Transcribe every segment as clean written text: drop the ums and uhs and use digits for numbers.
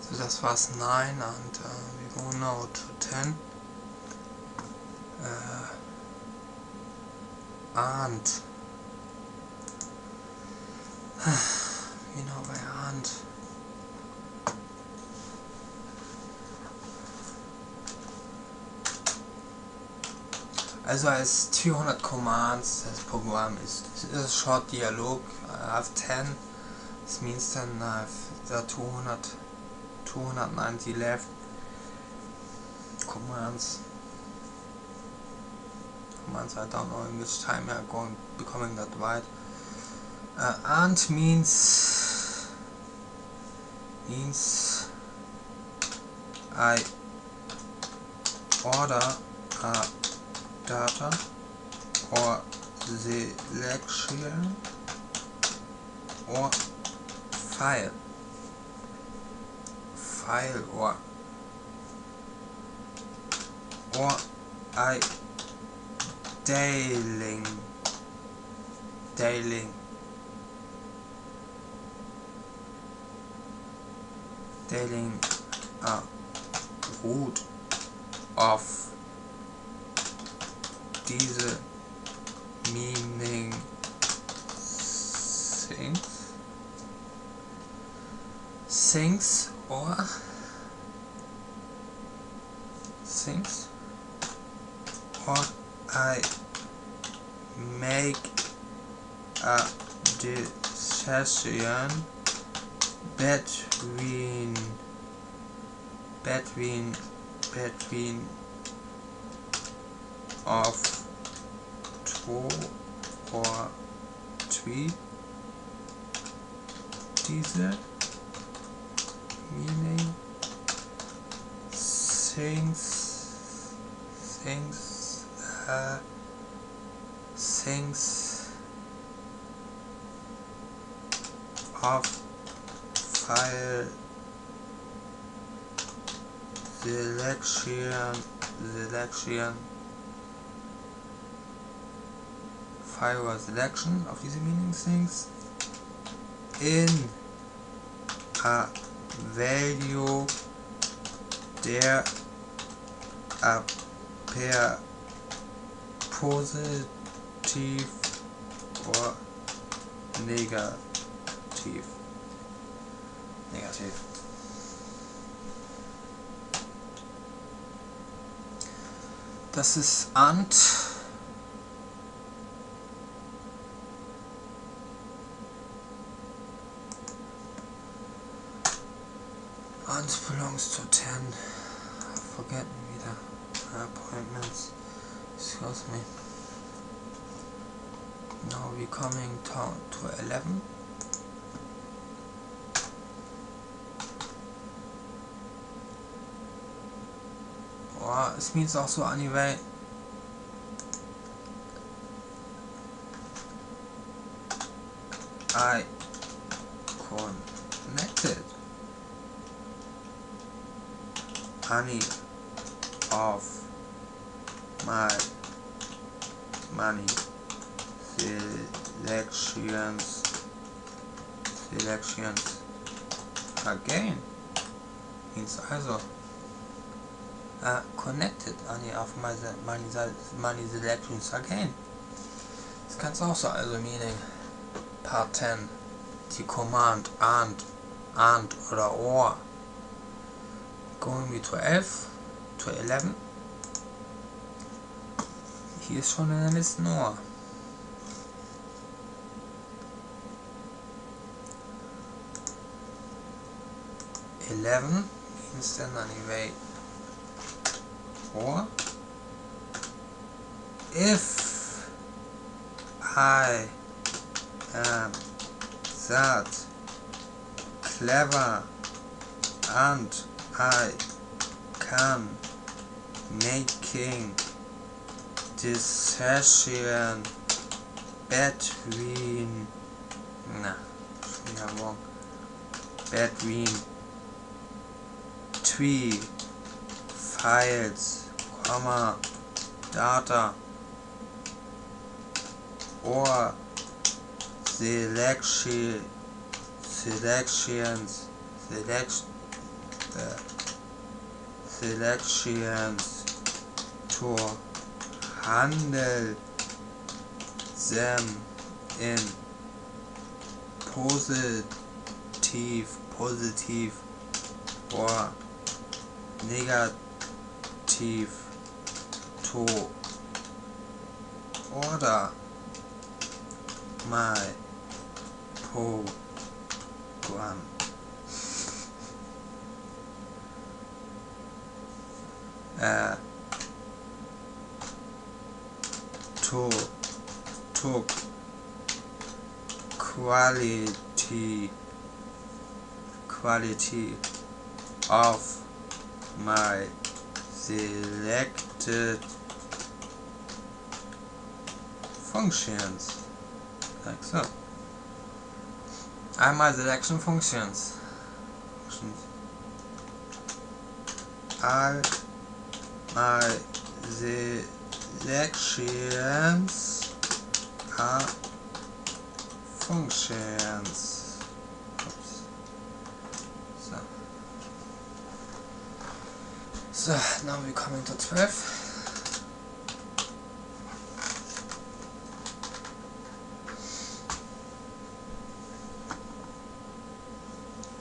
So das war's 9 and we go now to 10 and genau bei and also als 200 Commands das Programm ist a short dialogue. I have 10. This means then there are 290 left commands. I don't know in which time we are becoming that wide. And means I order a data or selection or file or I dealing a root of diese meaning things or I make a decision between of 2 or 3 diese meaning things of file selection of diese meaning things in a value der appear positive or negative. Das ist and belongs to 10. Forget wieder appointments. Excuse me. Now we're coming to 11. Or it means also anyway. I connected any of my money selections again means also connected any of my money selections again. Das kannst auch so also meaning part 10 die command and oder or going we to 11. Hier ist schon in der letzten Ohr. Means then anyway or if I am that clever and I can making decision between between 3 files, data or selections the selections to handle them in positive or negative to order my program. To quality of my selected functions, like so. And my selection functions. All my selections are functions. Oops. So now we're coming to 12.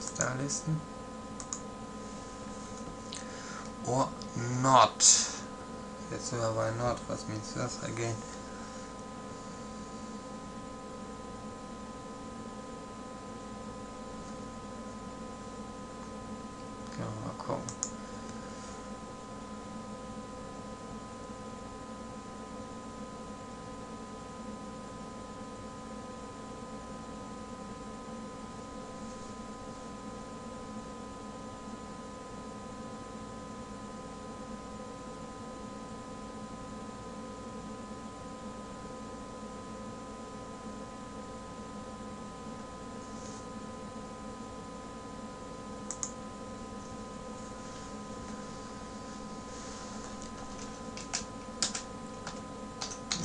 Starlisten. Or not. Jetzt sogar why not? Was means das again? Können wir mal gucken.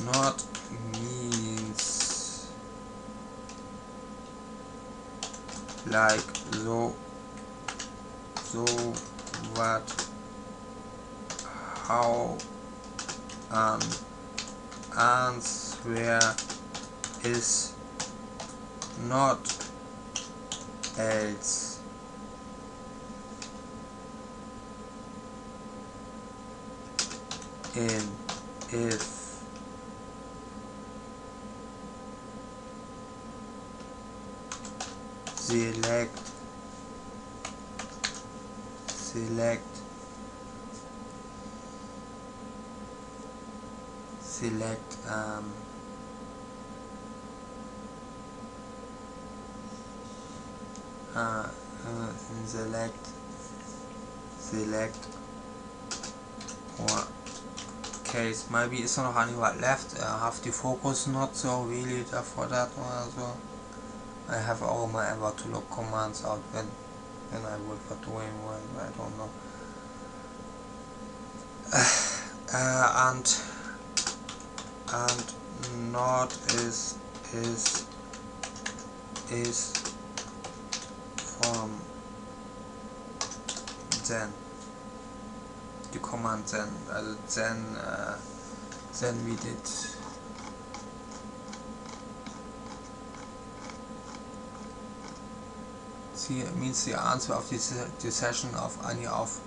Not means like so what, how, answer is not else. In if select or case maybe is noch any what left. Have the focus not so really for that or so. I have all my ever to look commands out when I would for doing well, I don't know. And not is from then the command then, also then we did see, it means the answer of the session of any of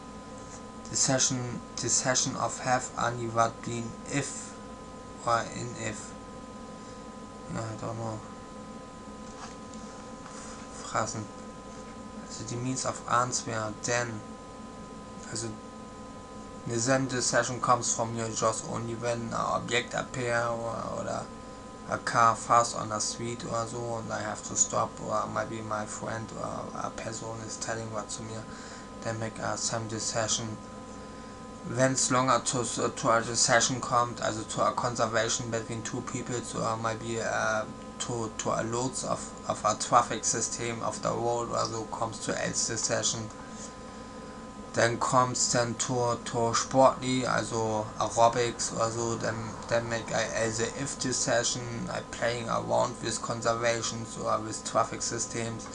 the session of have any what being if or in if. Ja, I don't know. Phrasen. Also die means of answer then. Also then the session comes from you just only when an object appear or a car fast on a street or so and I have to stop, or maybe my friend or a person is telling what to me, then make a some session. When es longer to a session kommt, also to a conservation between two people, or maybe to a loads of a traffic system of the road or so, comes to else the session. Dann kommt es dann to Sportly, also Aerobics or so, then make I as a if this session I playing around with conservations or with traffic systems.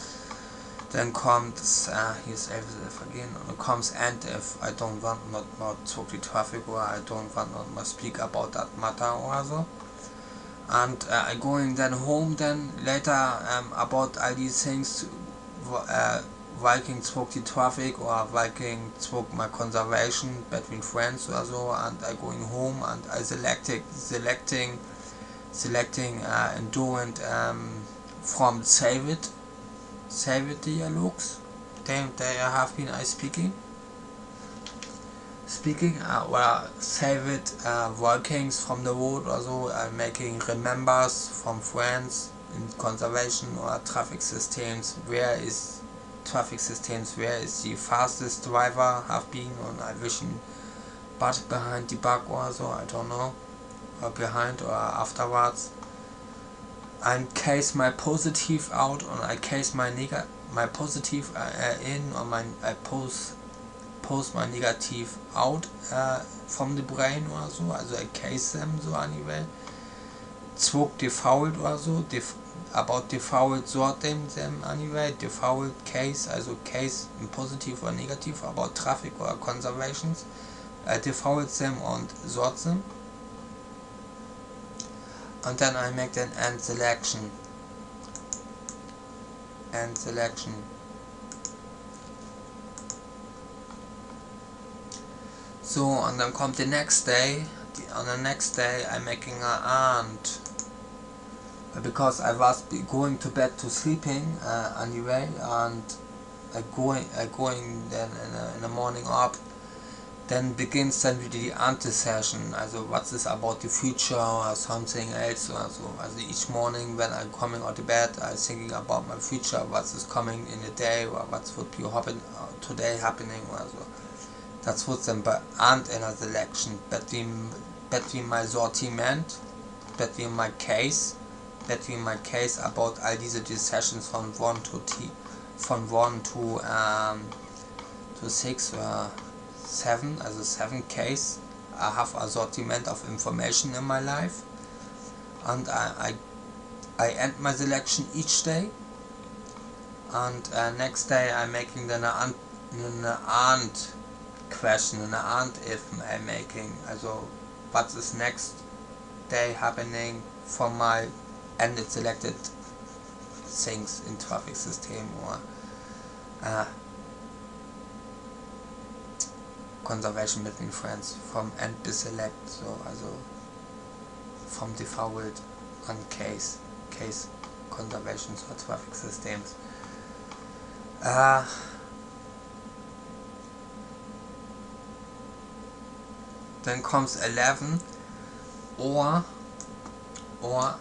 Then comes here's everything again, and comes and if I don't want not more talk the traffic, or I don't want not more speak about that matter or so. And I going then home then later about all these things. Viking spoke the traffic, or Viking spoke my conservation between friends or so, and I going home and I selecting and doing from save it dialogues. They have been speaking well, save it Vikings from the road or so, making remembers from friends in conservation or traffic systems. Where is the fastest driver have been, and I wishing but behind the bug or so, I don't know, or behind or afterwards. I case my positive out, and I case my positive in, or I post my negative out from the brain or so, also I case them so anyway. Zwog default or so, about default sorting them anyway, default case, also case in positive or negative about traffic or conservations. I default them and sort them. And then I make an end selection. So, and then come the next day. On the next day I'm making an and, because I was going to bed to sleeping anyway, and I going then in the morning up. Then begins then with the anti-session, also what is about the future or something else or so. Also each morning when I'm coming out of bed, I'm thinking about my future, what is coming in the day, or what would be today happening or so. That's what's then and in a selection between my sortiment, between my case about all these sessions from 1 to 6 or 7, also 7 case. I have a assortment of information in my life, and I end my selection each day, and next day I'm making then an and question, and if I'm making, also what is next day happening for my ended selected things in traffic system, or conservation between friends from end to select, so also from default and case conservations or traffic systems. Then comes 11, or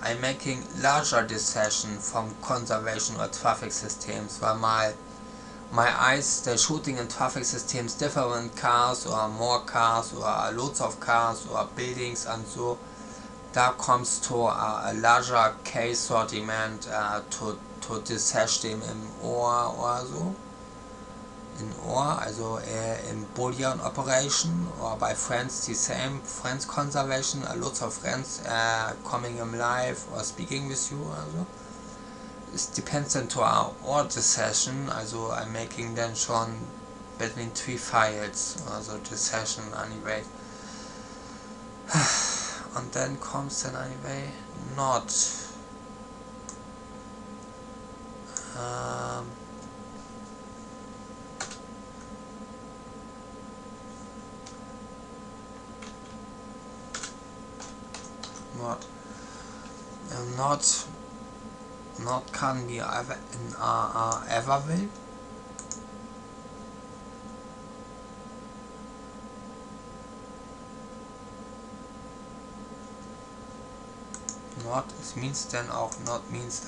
I'm making larger decision from conservation or traffic systems, where my eyes, they're shooting in traffic systems, different cars or more cars or loads of cars or buildings and so. That comes to a larger case sortiment to this system in or so. In also in Boolean operation, or by friends the same, friends conservation, lots of friends coming in live or speaking with you also. It depends on to our order session, also I'm making then schon between 3 files, also the session anyway. And then comes then anyway not kann wir in ever will. Not, it means then auch not means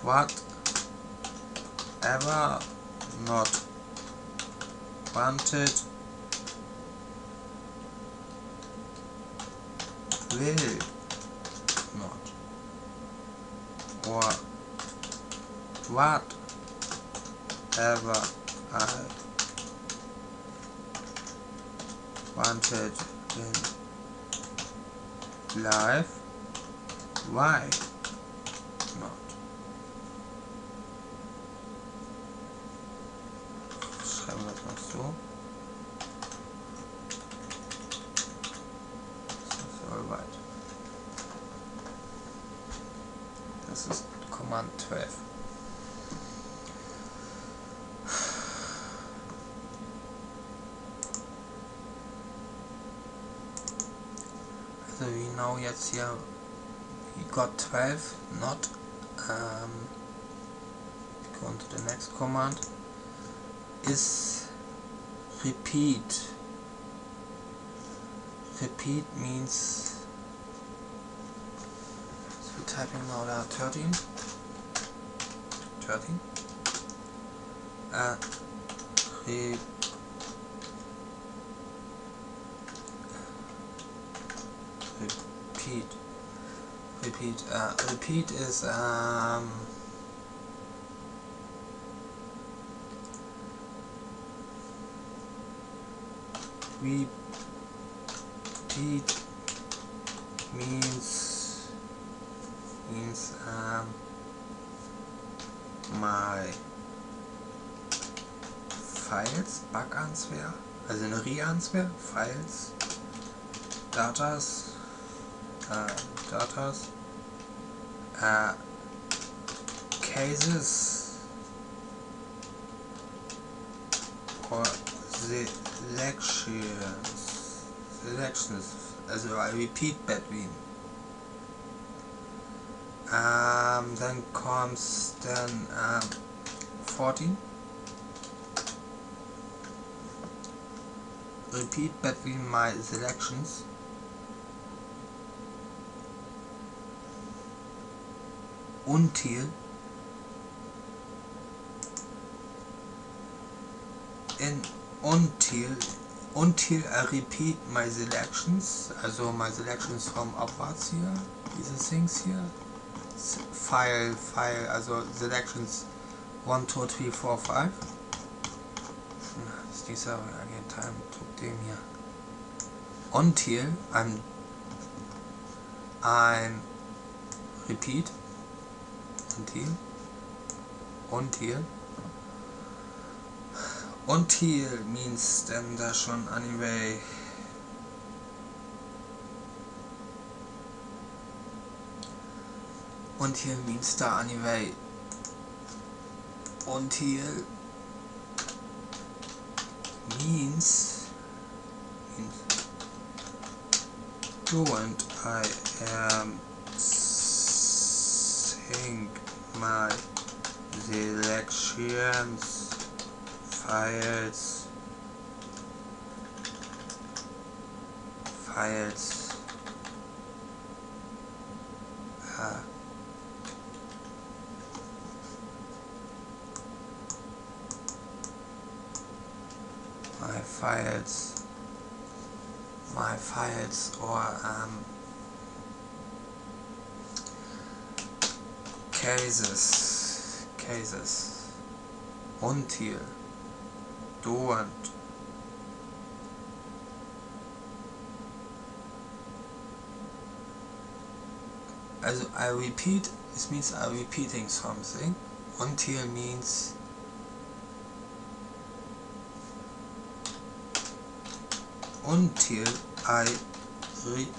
whatever not wanted will not, or whatever I wanted in life, why schreiben wir es mal so. Das ist allweit. Das ist Command 12. Also we know jetzt hier we got 12, not go on to the next command is repeat. Repeat means, so we're typing now there 13 repeat is repeat means my files, Bug-Answer, also eine Re-Answer, Files, Datas, cases or selections, also I repeat between. Then comes 14. Repeat between my selections. Until I repeat my selections, also my selections from upwards here, diese things here, file, also selections 1, 2, 3, 4, 5. Ist dieser again time took dem hier. Until I'm repeat. Until means then da schon anyway until means da anyway until means don't I think my selections files my files or cases until don't also I repeat, this means I'm repeating something. Until means until I repeat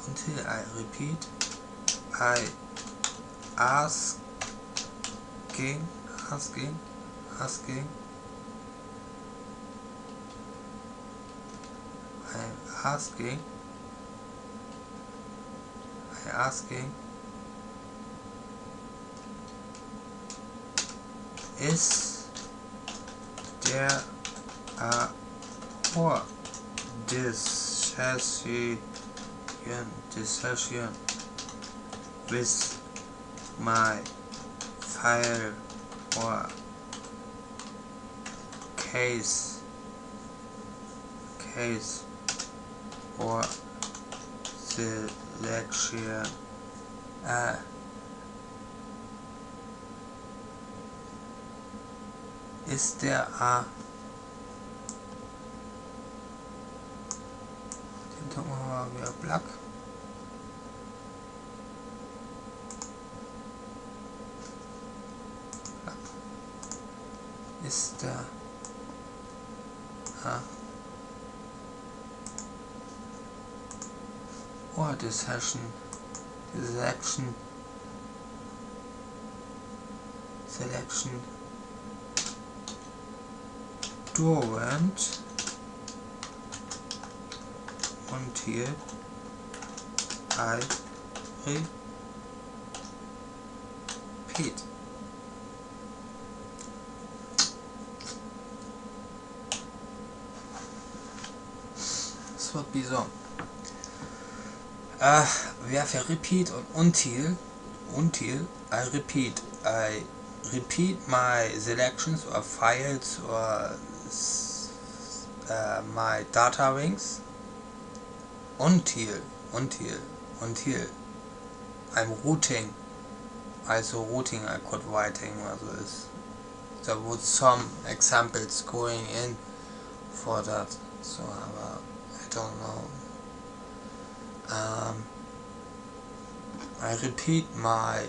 until I repeat, I asking is there a or decision with my file or case or selection is there a Gucken wir mal wieder Plug. Ist der die Selection Durant until I repeat. Das wird wie so. We have a repeat und until I repeat my selections or files or my data rings until I'm routing, also routing I could writing, also is there would some examples going in for that, so I don't know. I repeat my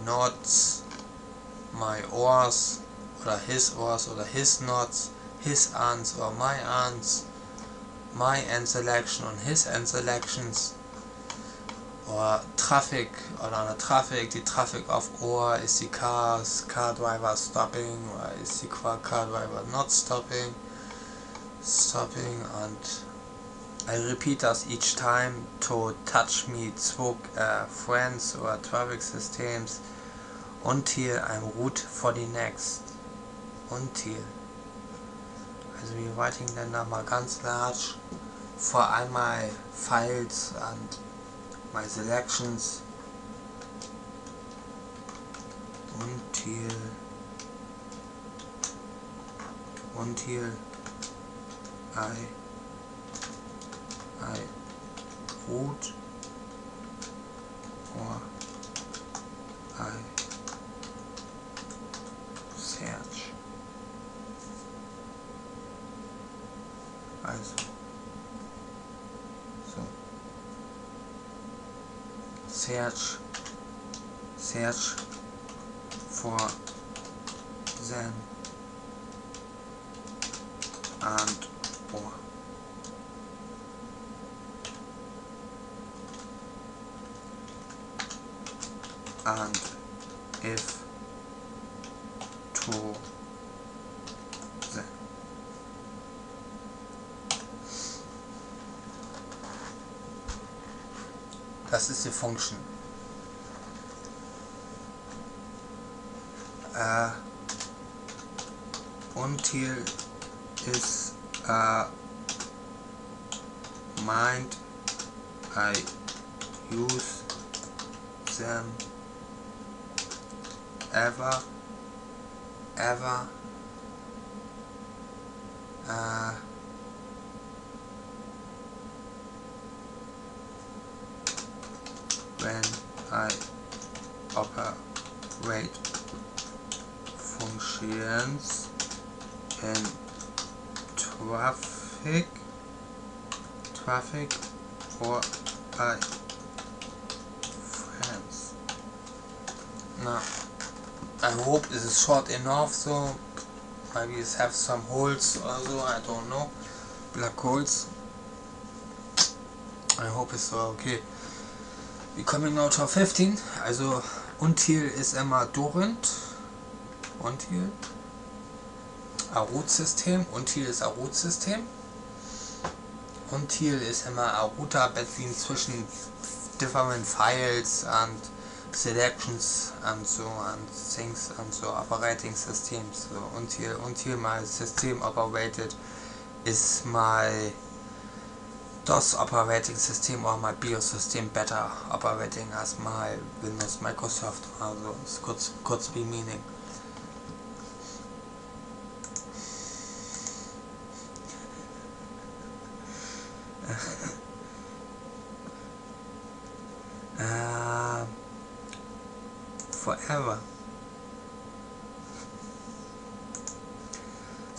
nodes, my ors, oder his nodes, his ands or my ands, my end selection und his end selections, oder Traffic oder eine Traffic, die Traffic auf Ohr, ist die car driver stopping oder ist die car driver not stopping, and I repeat us each time to touch me Zug friends or traffic systems until I'm route for the next. Until. Also wir writing dann nochmal ganz large for all my files and my selections until I route or I search. Also so search for then and or and if to then. Das ist die Function. Until is mind I use them ever when I operate functions in traffic or by friends. Now I hope this is short enough, so maybe it have some holes also, I don't know, black holes. I hope it's okay. We're coming now to 15, also until ist immer Durant, until a Root-System, until ist a Root-System, until ist immer a Router between zwischen different files and selections and so and things and so operating systems. So until my system operated is my DOS operating system or my BIOS system better operating as my Windows Microsoft, also es could be meaning. Forever.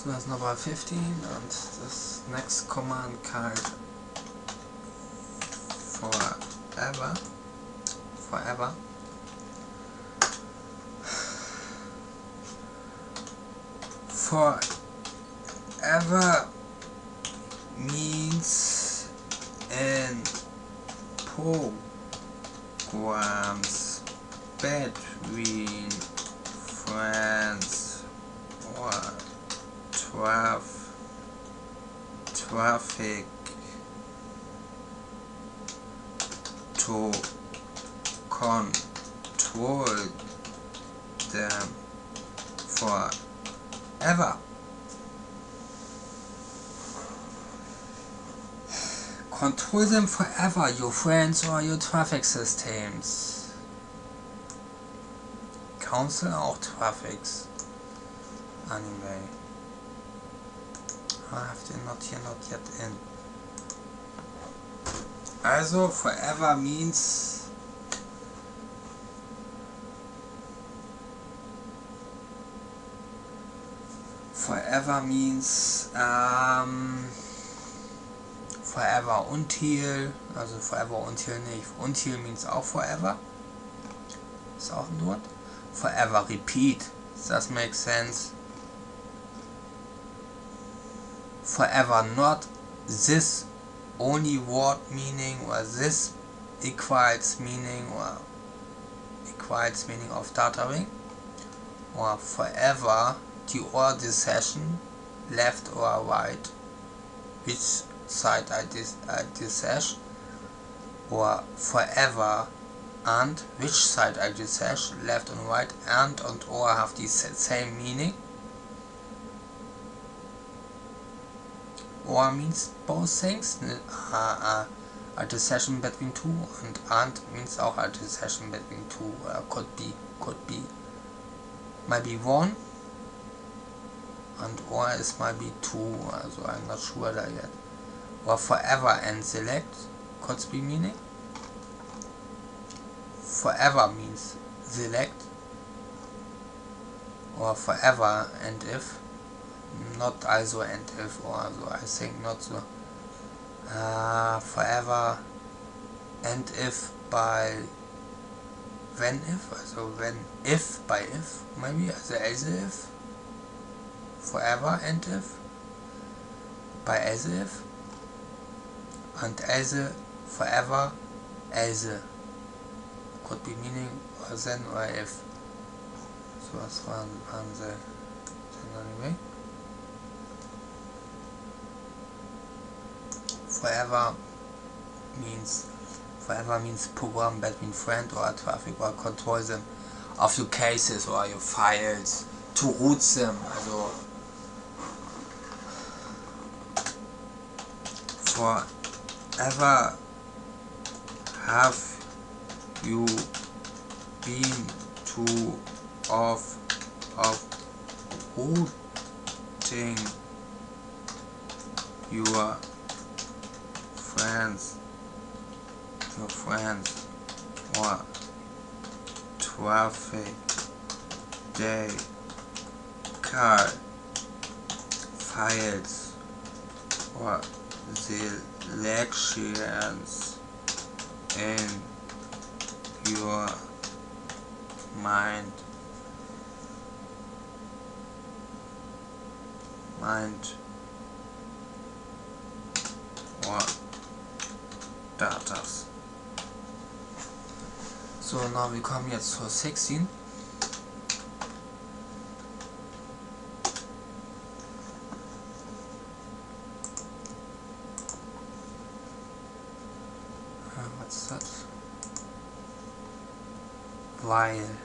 So that's number 15, and this next command called forever. Forever means in programs between friends or traffic to control them forever. Control them forever, your friends or your traffic systems. Council auch Traffics. Anyway. I have to not yet in. Also, forever means forever until, also forever until nicht. Until means auch forever. Ist auch ein Wort. Forever repeat. Does that make sense? Forever not this only word meaning or this equals meaning of data ring, or forever the or decision left or right, which side I decision, or forever and which side I decision, left and right, and or have the same meaning. Or means both things, a decision between two, and means auch a decision between two, could be, might be one, and or is might be two, so I'm not sure that yet. Or forever and select could be meaning. Forever means select, or forever and if. Not also and if, or so I think not so. Forever and if by when if, also when if by if, maybe also as if. Forever and if by as if, and as forever as could be meaning or then or if. So was waren sie anyway. Forever means program between friend or traffic, or control them of your cases or your files, to root them, also forever have you been to of routing your friends or traffic car files or selections in your mind or datas. So, now wir kommen jetzt zur 16. What's that? While.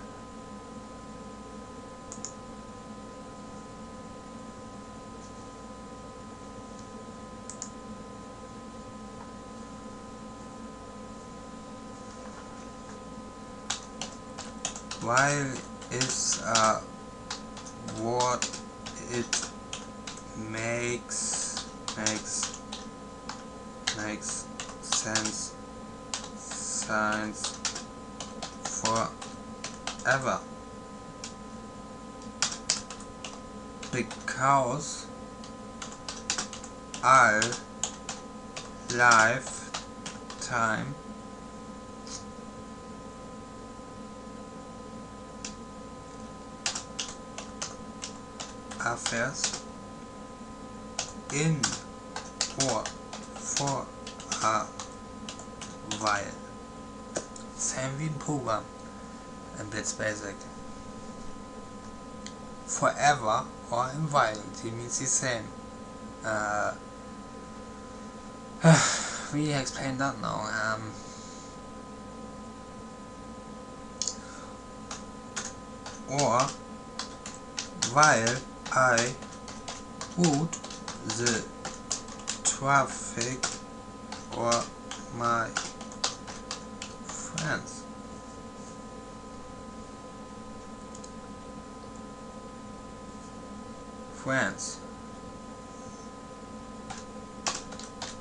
While is a word it makes sense forever. because all lifetime affairs in or for a while. Same wie ein Programm in Blitz Basic. Forever or in while, it means the same. We explained that now. Or while I route the traffic or my friends.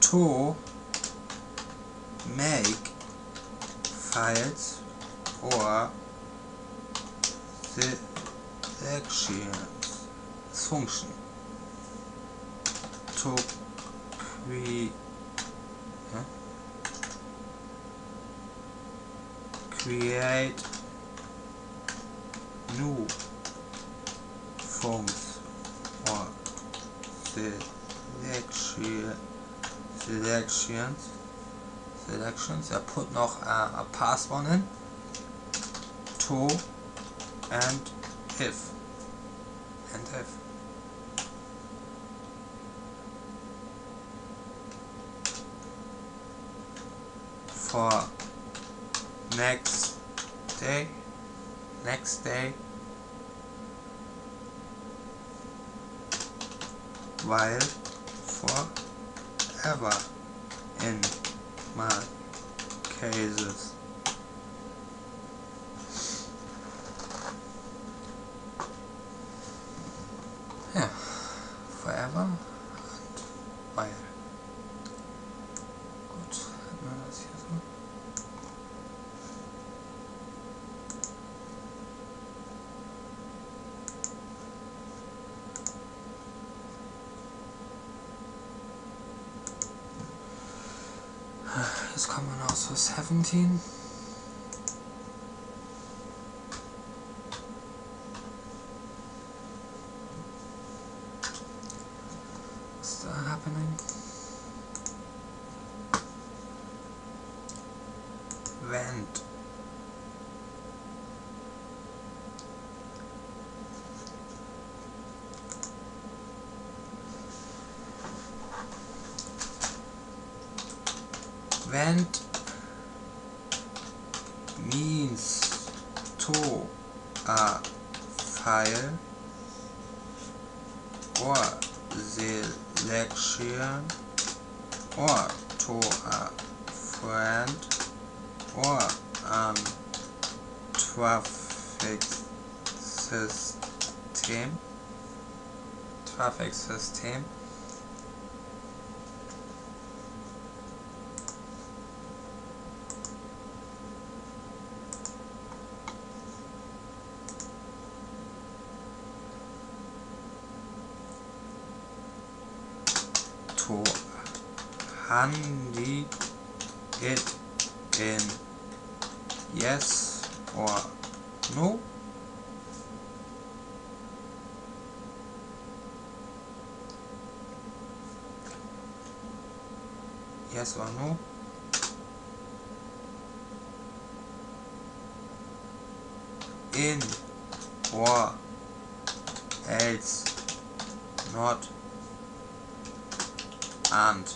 To make files or selections function to create new forms or selections. Er put noch a password in to and if for next day while forever in my cases. Ja, forever und while. Gut, hätten wir das hier so. Jetzt kommen wir noch zu 17. What's that happening? Vent. Vent means to a file or selection or to a friend or an traffic system. To handle it in yes or no. Yes or no. In or else not. And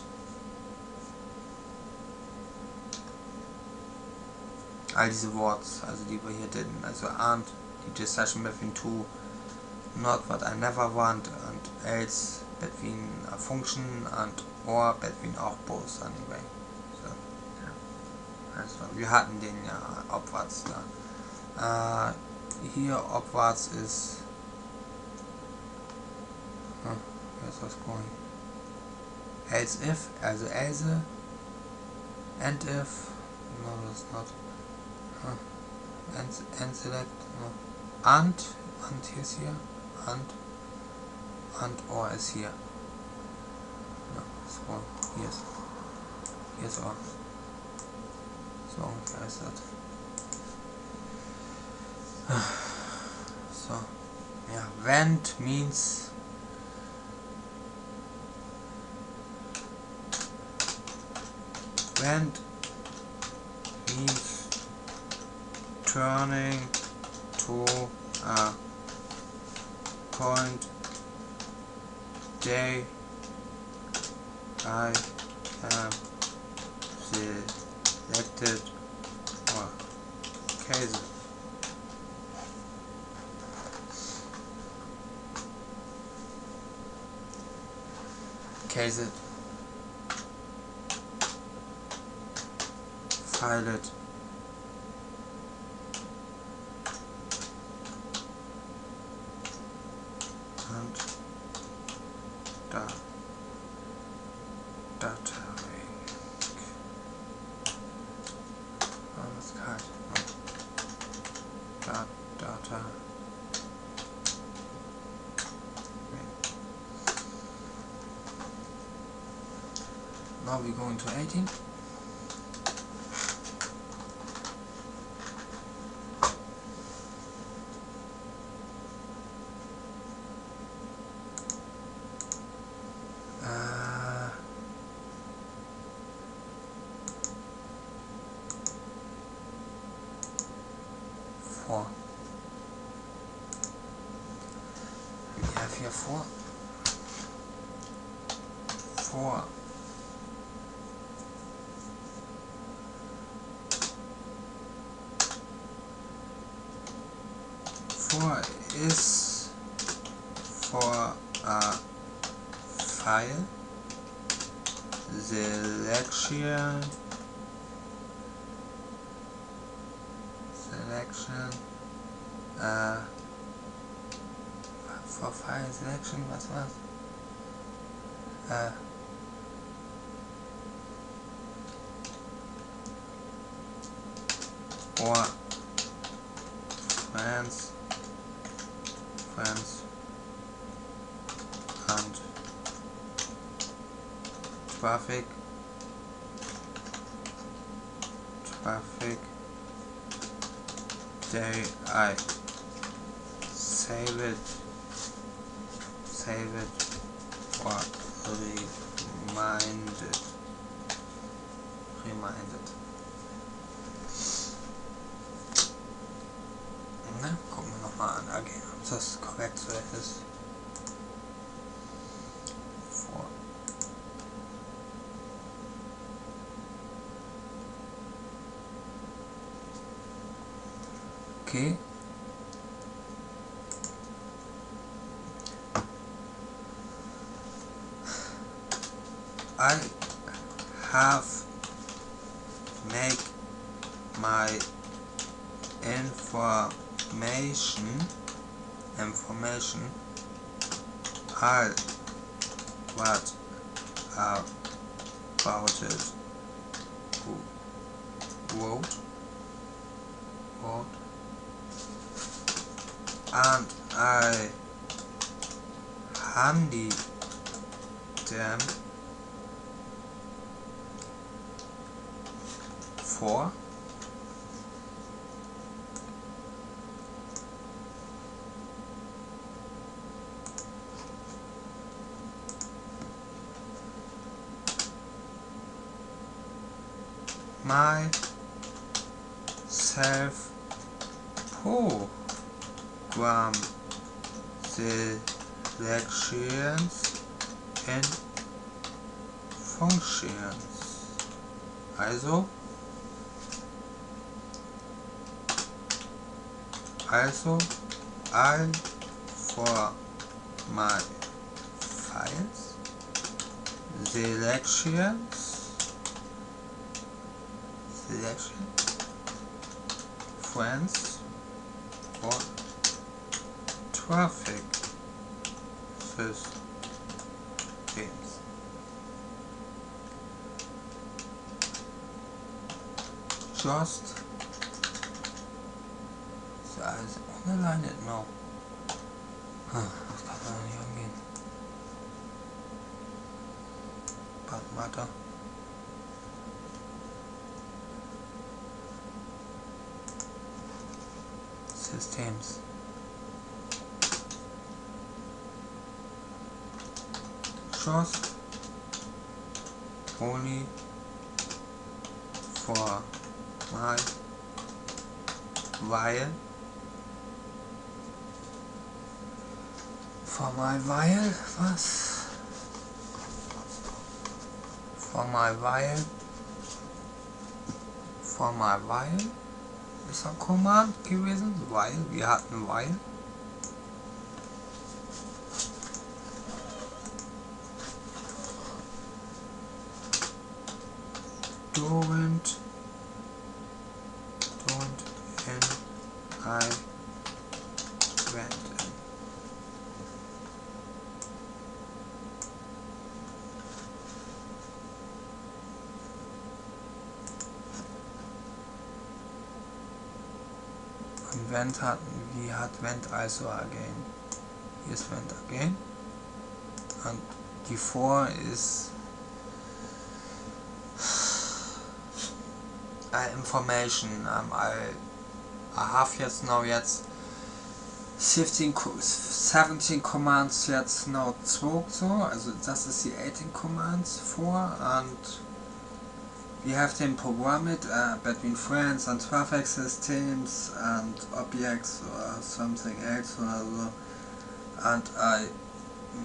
all diese Words, also die wir hier drin, also and, die decision between two, not what I never want, and else between a function, and or between auch both anyway. So, ja. Also wir hatten den ja abwärts da. Hier abwärts ist where's was going? Else if, also else, and if, no that's not, and select, no, and here's here, and and or ist hier. Ja, so, hier ist or. So ungefähr ist das. So, ja, vent means turning to a point they I am selected or case. Case it, file it, and data link. Oh, that's kalt. Data. Now we're going to 18. Four. We have here four. Four is for a file selection for file selection, was war's? Or friends and traffic they I save it or reminded. Na, gucken wir nochmal an, okay, ob das korrekt so ist. Okay. I have make my information all what about it wrote and I handy them for myself program selections in functions. Also all for my files selection friends or traffic systems. Just so alles ohne Line, no. Das kann doch nicht angehen. but matter. Systems. Just only for my while. For my while, was? For my while. For my while ist ein Command gewesen, weil wir hatten while. Don't and I went in. Und went hatten, wie hat went also again. Hier ist went again. Und die for ist information. I have jetzt 17 Commands jetzt now 2 so, also das ist die 18 Commands vor, und we have them programmed between friends and traffic systems and objects or something else or so, and I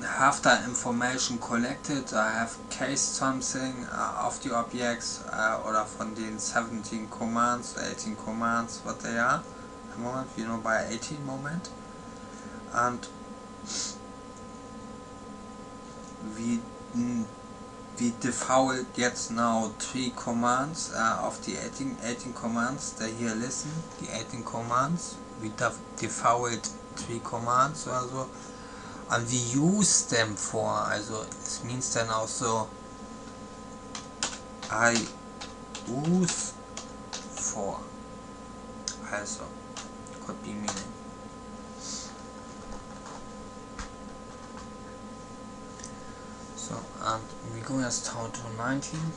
have the information collected. I have cased something of the objects oder von den 17 commands, 18 commands, what they are at the moment, you know, by 18 moment, and we default jetzt now 3 commands of the 18 commands, they here listen, the 18 commands, we default 3 commands oder so. And we use them for, also it means then also I use for, also could be meaning. So, and we go jetzt down to 19.